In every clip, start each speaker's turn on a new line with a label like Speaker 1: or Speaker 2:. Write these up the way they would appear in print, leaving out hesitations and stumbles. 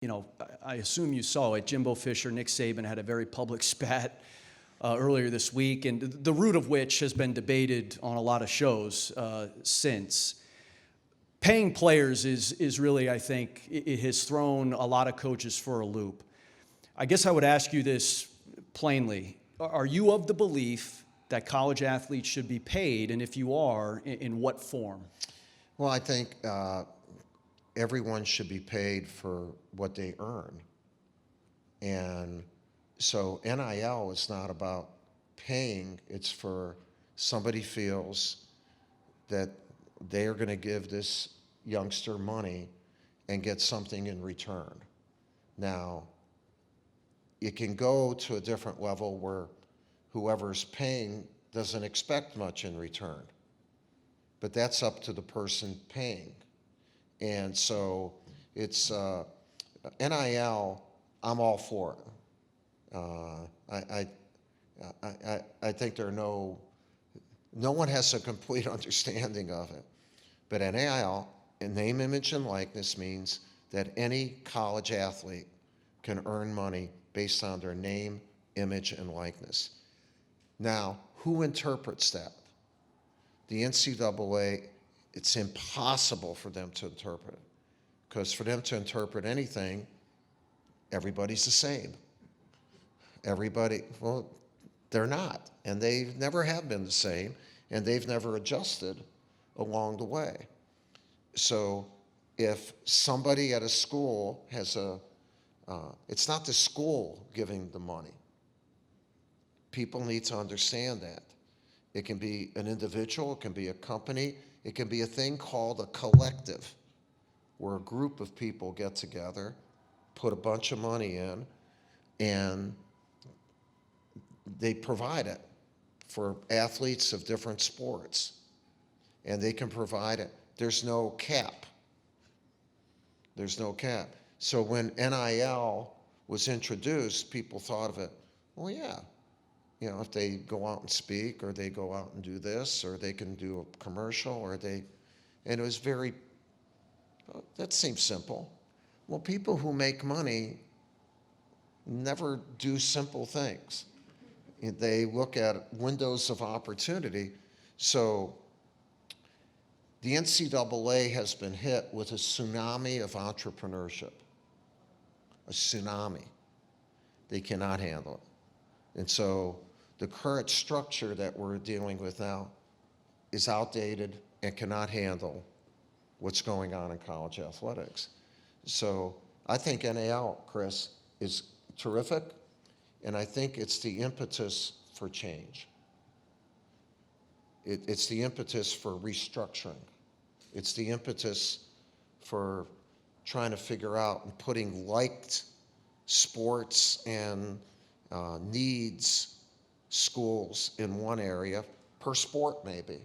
Speaker 1: I assume you saw it. Jimbo Fisher, Nick Saban had a very public spat earlier this week, and the root of which has been debated on a lot of shows since. Paying players is really, I think, it has thrown a lot of coaches for a loop. I guess I would ask you this plainly. Are you of the belief that college athletes should be paid, and if you are, in what form?
Speaker 2: Well, I think everyone should be paid for what they earn. And so NIL is not about paying, it's for somebody feels that they are going to give this youngster money and get something in return. Now, it can go to a different level where whoever's paying doesn't expect much in return. But that's up to the person paying. And so it's NIL, I'm all for it. I think no one has a complete understanding of it. But NIL, name, image, and likeness, means that any college athlete can earn money based on their name, image, and likeness. Now, who interprets that? The NCAA, it's impossible for them to interpret it, because for them to interpret anything, everybody's the same. Everybody, well, they're not, and they never have been the same, and they've never adjusted along the way. So if somebody at a school has it's not the school giving the money. People need to understand that. It can be an individual, it can be a company, it can be a thing called a collective, where a group of people get together, put a bunch of money in, and they provide it for athletes of different sports. And they can provide it. There's no cap. There's no cap. So when NIL was introduced, people thought of it, well, yeah, if they go out and speak, or they go out and do this, or they can do a commercial, and it was very, that seems simple. Well, people who make money never do simple things. They look at windows of opportunity. So the NCAA has been hit with a tsunami of entrepreneurship. A tsunami. They cannot handle it. And so the current structure that we're dealing with now is outdated and cannot handle what's going on in college athletics. So I think NIL, Chris, is terrific, and I think it's the impetus for change. It's the impetus for restructuring. It's the impetus for trying to figure out and putting liked sports and needs schools in one area, per sport maybe,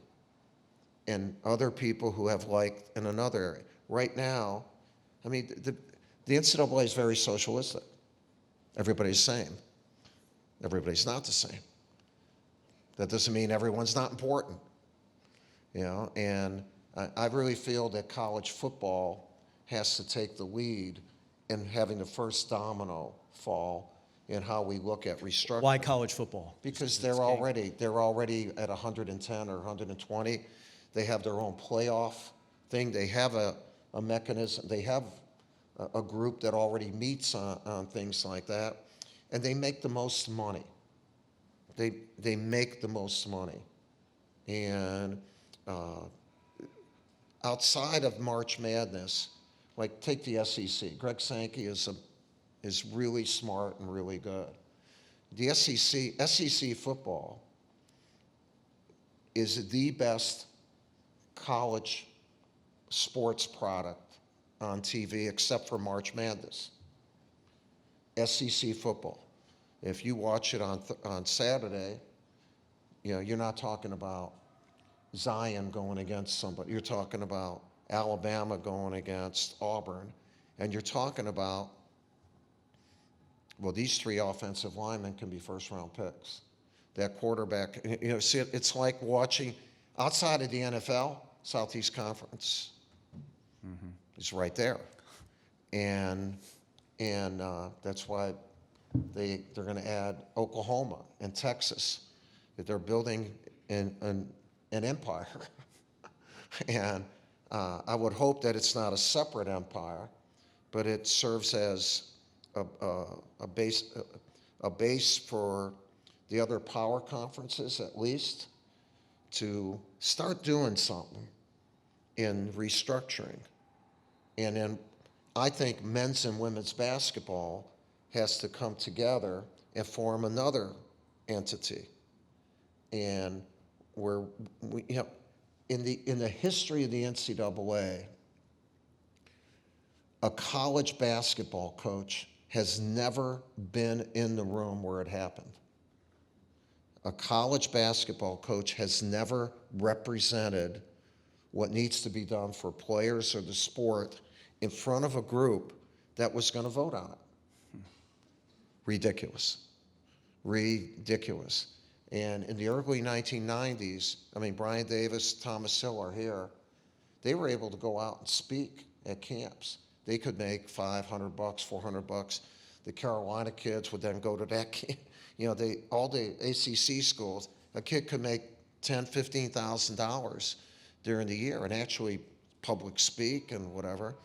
Speaker 2: and other people who have liked in another area. Right now, I mean, the NCAA is very socialistic. Everybody's the same. Everybody's not the same. That doesn't mean everyone's not important, and I really feel that college football has to take the lead in having the first domino fall in how we look at restructuring.
Speaker 1: Why college football?
Speaker 2: Because they're already at 110 or 120. They have their own playoff thing. They have a mechanism. They have a group that already meets on things like that, and they make the most money. They make the most money, and outside of March Madness, like take the SEC. Greg Sankey is really smart and really good. The SEC football is the best college sports product on TV except for March Madness. SEC football. If you watch it on Saturday, you're not talking about Zion going against somebody. You're talking about Alabama going against Auburn, and you're talking about, well, these three offensive linemen can be first-round picks. That quarterback, see, it's like watching outside of the NFL, Southeast Conference is right there. And And that's why they're going to add Oklahoma and Texas. That they're building an empire. And I would hope that it's not a separate empire, but it serves as a base for the other power conferences, at least, to start doing something in restructuring. And then I think men's and women's basketball has to come together and form another entity. And where we, in the history of the NCAA, a college basketball coach has never been in the room where it happened. A college basketball coach has never represented what needs to be done for players or the sport in front of a group that was going to vote on it. Ridiculous. Ridiculous. And in the early 1990s, I mean, Brian Davis, Thomas Hill are here. They were able to go out and speak at camps. They could make $500, $400. The Carolina kids would then go to that camp. You know, all the ACC schools, a kid could make $10,000, $15,000 during the year and actually public speak and whatever.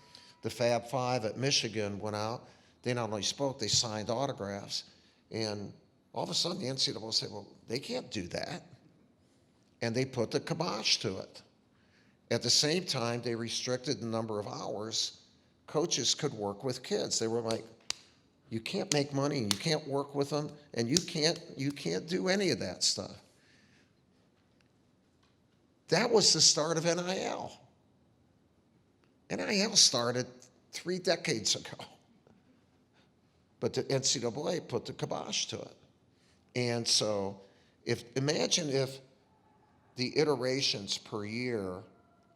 Speaker 2: The Fab Five at Michigan went out. They not only spoke, they signed autographs. And all of a sudden, the NCAA said, well, they can't do that. And they put the kibosh to it. At the same time, they restricted the number of hours coaches could work with kids. They were like, you can't make money, and you can't work with them, and you can't do any of that stuff. That was the start of NIL. NIL started 3 decades ago. But the NCAA put the kibosh to it. And so imagine if the iterations per year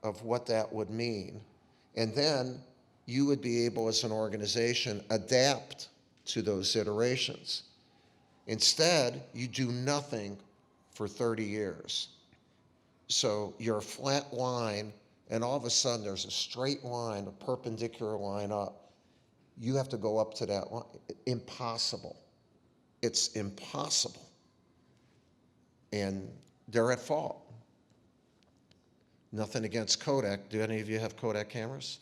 Speaker 2: of what that would mean, and then you would be able, as an organization, adapt to those iterations. Instead, you do nothing for 30 years. So you're a flat line, and all of a sudden there's a straight line, a perpendicular line up. You have to go up to that line. Impossible. It's impossible. And they're at fault. Nothing against Kodak. Do any of you have Kodak cameras?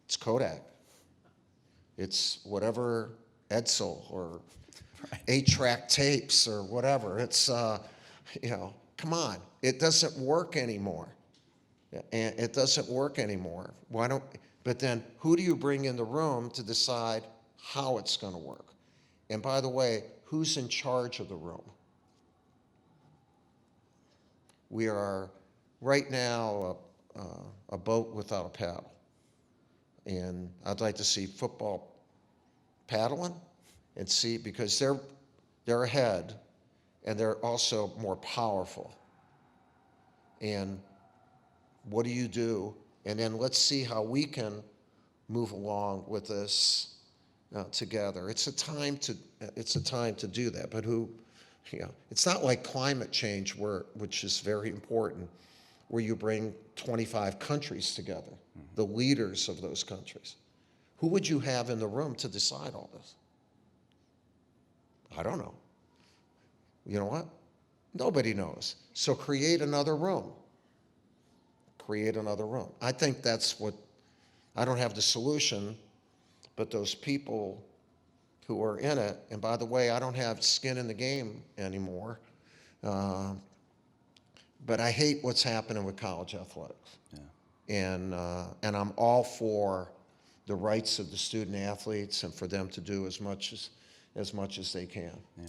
Speaker 2: It's Kodak. It's whatever Edsel or 8-track tapes or whatever. It's, come on. It doesn't work anymore. And it doesn't work anymore. But then who do you bring in the room to decide how it's going to work? And by the way, who's in charge of the room? We are right now a boat without a paddle. And I'd like to see football paddling and see, because they're ahead and they're also more powerful. And what do you do? And then let's see how we can move along with this together. It's a time to do that. But it's not like climate change, which is very important, where you bring 25 countries together, the leaders of those countries. Who would you have in the room to decide all this? I don't know. You know what? Nobody knows. So create another room. Create another room. I think that's what, I don't have the solution, but those people who are in it, and by the way, I don't have skin in the game anymore, but I hate what's happening with college athletics. Yeah. And I'm all for the rights of the student athletes and for them to do as much as they can. Yeah.